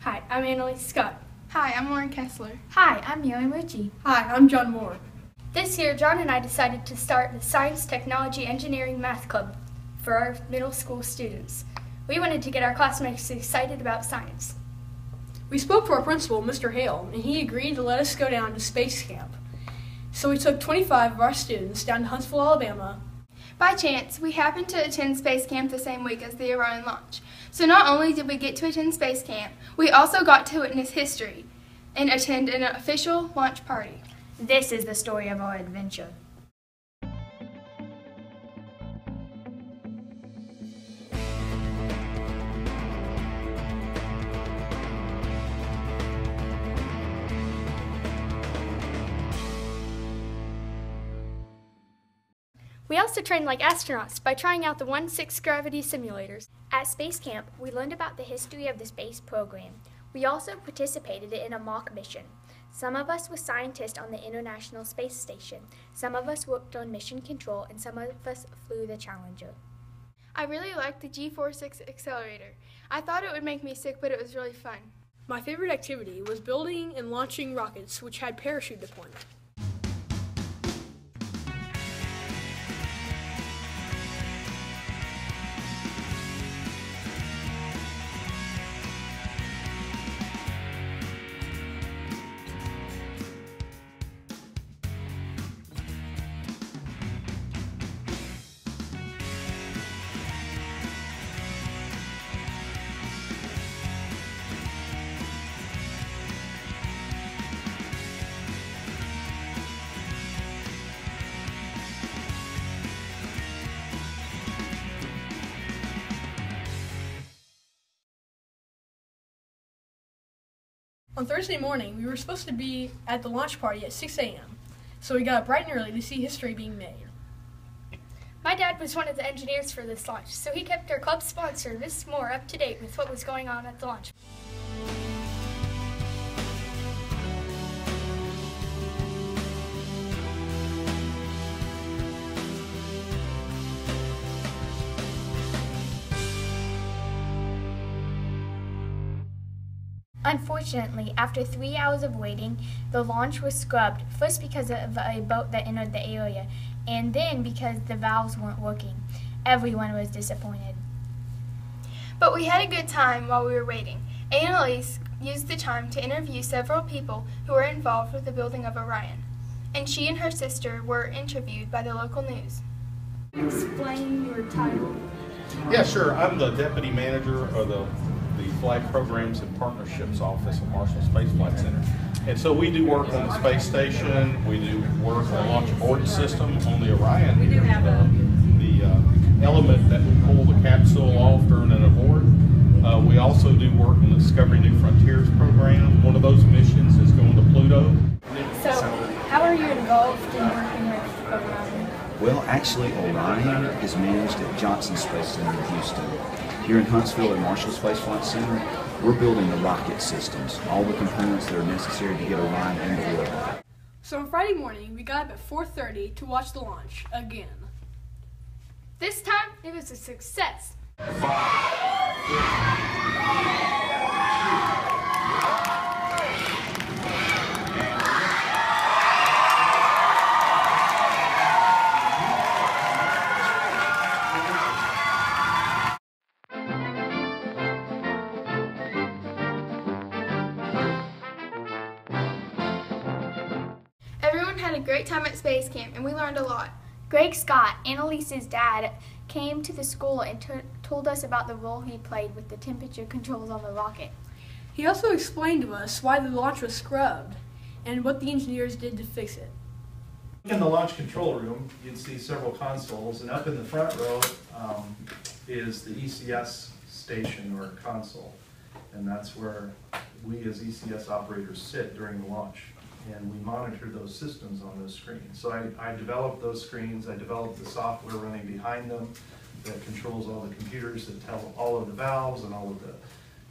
Hi, I'm Annalise Scott. Hi, I'm Lauren Kessler. Hi, I'm Miriam Ritchie. Hi, I'm John Moore. This year, John and I decided to start the Science, Technology, Engineering Math Club for our middle school students. We wanted to get our classmates excited about science. We spoke to our principal, Mr. Hale, and he agreed to let us go down to space camp. So we took 25 of our students down to Huntsville, Alabama. By chance, we happened to attend space camp the same week as the Orion launch. So not only did we get to attend space camp, we also got to witness history and attend an official launch party. This is the story of our adventure. We also trained like astronauts by trying out the 1/6 gravity simulators. At space camp, we learned about the history of the space program. We also participated in a mock mission. Some of us were scientists on the International Space Station. Some of us worked on mission control, and some of us flew the Challenger. I really liked the G46 accelerator. I thought it would make me sick, but it was really fun. My favorite activity was building and launching rockets, which had parachute deployment. On Thursday morning, we were supposed to be at the launch party at 6 a.m., so we got up bright and early to see history being made. My dad was one of the engineers for this launch, so he kept our club sponsor, Miss Moore, up to date with what was going on at the launch. Unfortunately, after 3 hours of waiting, the launch was scrubbed, first because of a boat that entered the area, and then because the valves weren't working. Everyone was disappointed. But we had a good time while we were waiting. Annalise used the time to interview several people who were involved with the building of Orion, and she and her sister were interviewed by the local news. Explain your title. Yeah, sure. I'm the deputy manager of the Flight Programs and Partnerships Office at Marshall Space Flight Center. And so we do work on the space station, we do work on the launch abort system on the Orion. We do have the element that will pull the capsule off during an abort. We also do work on the Discovery New Frontiers program. One of those missions is going to Pluto. So, how are you involved in working with Orion? Well, actually, Orion is managed at Johnson Space Center in Houston. Here in Huntsville at Marshall Space Flight Center, we're building the rocket systems, all the components that are necessary to get Orion into orbit. So on Friday morning, we got up at 4:30 to watch the launch again. This time, it was a success. Everyone had a great time at space camp, and we learned a lot. Greg Scott, Annalise's dad, came to the school and told us about the role he played with the temperature controls on the rocket. He also explained to us why the launch was scrubbed and what the engineers did to fix it. In the launch control room, you'd see several consoles, and up in the front row is the ECS station or console, and that's where we as ECS operators sit during the launch, and we monitor those systems on those screens. So I developed those screens, I developed the software running behind them that controls all the computers that tell all of the valves and all of the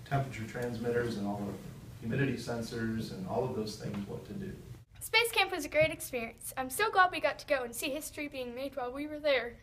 temperature transmitters and all of the humidity sensors and all of those things what to do. Space camp was a great experience. I'm so glad we got to go and see history being made while we were there.